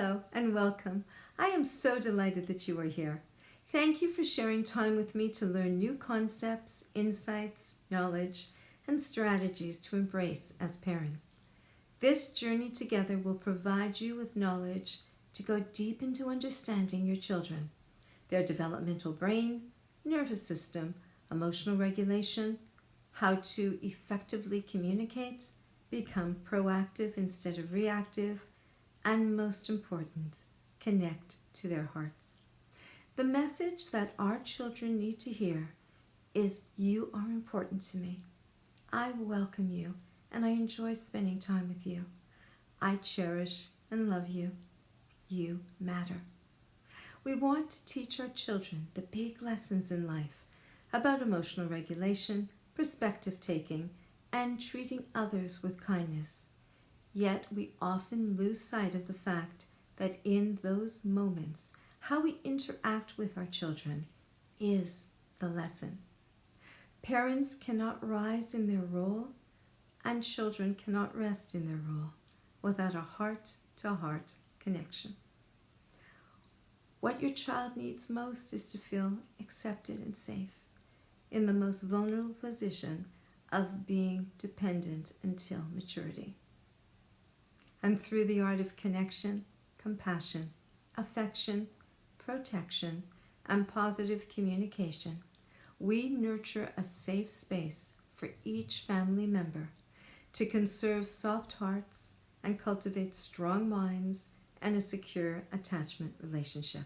Hello and welcome. I am so delighted that you are here. Thank you for sharing time with me to learn new concepts, insights, knowledge, and strategies to embrace as parents. This journey together will provide you with knowledge to go deep into understanding your children, their developmental brain, nervous system, emotional regulation, how to effectively communicate, become proactive instead of reactive, and most important, connect to their hearts. The message that our children need to hear is you are important to me. I welcome you and I enjoy spending time with you. I cherish and love you. You matter. We want to teach our children the big lessons in life about emotional regulation, perspective taking, and treating others with kindness. Yet we often lose sight of the fact that in those moments, how we interact with our children is the lesson. Parents cannot rise in their role, and children cannot rest in their role without a heart-to-heart connection. What your child needs most is to feel accepted and safe in the most vulnerable position of being dependent until maturity. And through the art of connection, compassion, affection, protection, and positive communication, we nurture a safe space for each family member to conserve soft hearts and cultivate strong minds and a secure attachment relationship.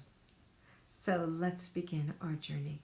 So let's begin our journey.